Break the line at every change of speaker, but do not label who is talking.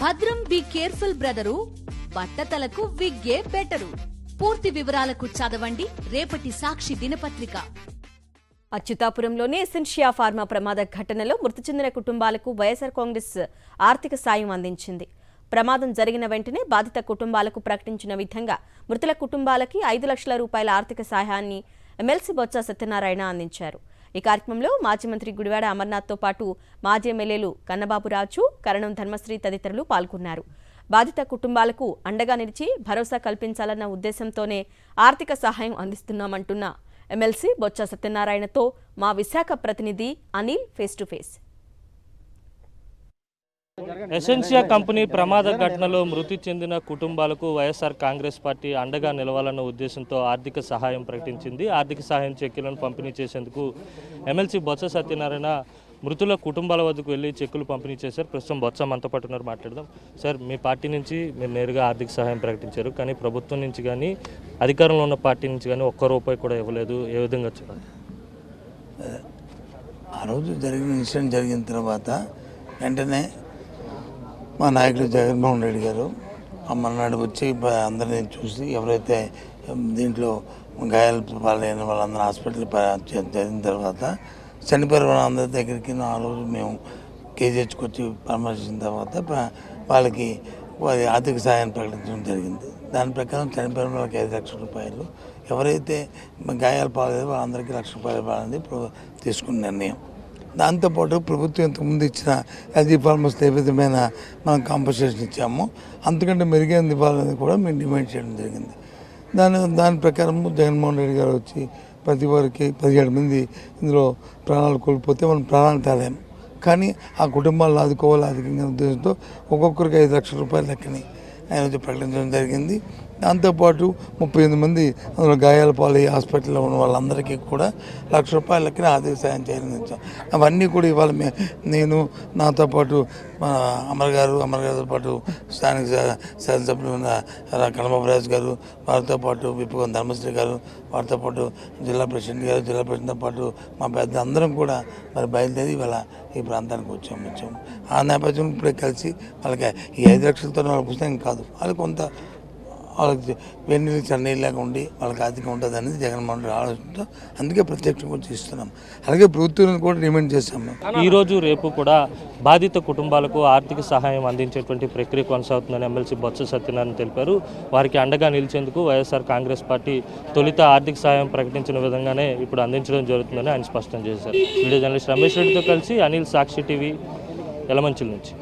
భద్రం be careful brother, బట్టతలకు విగ్గే better. పూర్తి వివరాలకు చదవండి రేపటి సాక్షి దినపత్రిక.
అచ్యుతాపురంలోని ఎసెన్షియా ఫార్మా ప్రమాద ఘటనలో మృతి చెందిన కుటుంబాలకు వైఎస్ఆర్ కాంగ్రెస్ ఆర్థిక సాయం అందించింది. ప్రమాదం జరిగిన వెంటనే బాధిత కుటుంబాలకు ప్రకటించిన విధంగా మృతుల కుటుంబాలకి 5 లక్షల రూపాయల ఆర్థిక సహాయాన్ని ఎమ్మెల్సీ బొత్స సత్యనారాయణ అందించారు. ఈ కార్యక్రమంలో మాజీ మంత్రి గుడివాడ అమర్నాథ్తో పాటు మాజీ ఎమ్మెల్యేలు కన్నబాబురాజు, కరణం ధర్మశ్రీ తదితరులు పాల్గొన్నారు. బాధిత కుటుంబాలకు అండగా నిలిచి భరోసా కల్పించాలన్న ఉద్దేశంతోనే ఆర్థిక సహాయం అందిస్తున్నామంటున్న ఎమ్మెల్సీ బొత్స సత్యనారాయణతో మా విశాఖ ప్రతినిధి Anil face to face.
Essentia company ప్రమాద ఘటనలో మృతి చెందిన కుటుంబాలకు వైఎస్ఆర్ కాంగ్రెస్ పార్టీ అండగా నిలవాలన్న ఉద్దేశంతో ఆర్థిక సహాయం ప్రకటించింది. ఆర్థిక సహాయం చెక్కులను పంపిణీ చేసేందుకు ఎమ్మెల్సీ బొత్స సత్యనారాయణ మృతుల కుటుంబాల వద్దకు వెళ్ళి చెక్కులు పంపిణీ చేశారు. ప్రస్తుతం బొత్స మనతో పాటు ఉన్నారు, మాట్లాడదాం. సార్, మీ పార్టీ నుంచి మీరు నేరుగా ఆర్థిక సహాయం ప్రకటించారు, కానీ ప్రభుత్వం నుంచి కానీ అధికారంలో ఉన్న పార్టీ నుంచి కానీ ఒక్క రూపాయి కూడా ఇవ్వలేదు. ఏ విధంగా చూడాలి?
ఆ రోజు జరిగిన ఇన్సిడెంట్ జరిగిన తర్వాత వెంటనే మా నాయకుడు జగన్మోహన్ రెడ్డి గారు మన్నాడు వచ్చి అందరినీ చూసి ఎవరైతే దీంట్లో గాయాలు పాలైన వాళ్ళందరూ హాస్పిటల్ జరిగిన తర్వాత చనిపోయిన వాళ్ళందరి దగ్గరికి ఆ రోజు మేము కేజీహెచ్కి వచ్చి పరామర్శించిన తర్వాత వాళ్ళకి ఆర్థిక సహాయాన్ని ప్రకటించడం జరిగింది. దాని ప్రకారం చనిపోయిన వాళ్ళకి 5 లక్షల రూపాయలు, ఎవరైతే గాయాలు పాలైతే వాళ్ళందరికీ 1 లక్ష రూపాయలు ఇవ్వాలని తీసుకున్న నిర్ణయం. దాంతోపాటు ప్రభుత్వం ఇంతకుముందు ఇచ్చిన ఎల్జీ ఫార్మర్స్ ఏ విధమైన మనం కాంపన్సేషన్ ఇచ్చామో అంతకంటే మెరుగైనది ఇవ్వాలని కూడా మేము డిమాండ్ చేయడం జరిగింది. దాని ప్రకారం జగన్మోహన్ రెడ్డి గారు వచ్చి ప్రతి వారికి 17 మంది ఇందులో ప్రాణాలు కోల్పోతే మనం ప్రాణాలు తేలేము, కానీ ఆ కుటుంబాలను ఆదుకోవాలి అధికంగా ఉద్దేశంతో ఒక్కొక్కరికి 5 లక్షల రూపాయలు లెక్కని ఆయన వచ్చి ప్రకటించడం జరిగింది. దాంతోపాటు 38 మంది అందులో గాయాల పాలయ్యి హాస్పిటల్లో ఉన్న వాళ్ళందరికీ కూడా 1 లక్ష రూపాయల లెక్కన ఆర్థిక సాయం చేయాలని. అవన్నీ కూడా ఇవాళ నేను, నాతో పాటు అమర్ గారితో పాటు స్థానిక శాసనసభ్యులు ఉన్న కన్నబాబురాజు గారు, వారితో పాటు విప్పుకొని ధర్మశ్రీ గారు, వారితో పాటు జిల్లా ప్రెసిడెంట్తో పాటు మా పెద్ద అందరం కూడా మరి బయలుదేరి ఇవాళ ఈ ప్రాంతానికి వచ్చాము. ఆ నేపథ్యం ఇప్పుడే కలిసి వాళ్ళకి ఈ 5 లక్షలతో వాళ్ళ పుస్తకం కాదు, వాళ్ళకి కొంత వాళ్ళకి వెన్నీళ్ళు చన్నీళ్ళగా ఉండి వాళ్ళకి ఆర్థిక ఉంటుంది అనేది జగన్మోహన్ రెడ్డి ఆలోచనతో అందుకే ప్రత్యక్షంగా వచ్చి ఇస్తున్నాం. అలాగే ప్రభుత్వాన్ని కూడా డిమాండ్ చేస్తాము.
ఈరోజు రేపు కూడా బాధిత కుటుంబాలకు ఆర్థిక సహాయం అందించేటువంటి ప్రక్రియ కొనసాగుతుందని ఎమ్మెల్సీ బొత్స సత్యనారాయణ తెలిపారు. వారికి అండగా నిలిచేందుకు వైఎస్ఆర్ కాంగ్రెస్ పార్టీ తొలుత ఆర్థిక సహాయం ప్రకటించిన విధంగానే ఇప్పుడు అందించడం జరుగుతుందని ఆయన స్పష్టం చేశారు. వీడియో జర్నలిస్ట్ రమేష్ రెడ్డితో కలిసి అనిల్, సాక్షి టీవీ, యలమంచిల నుంచి.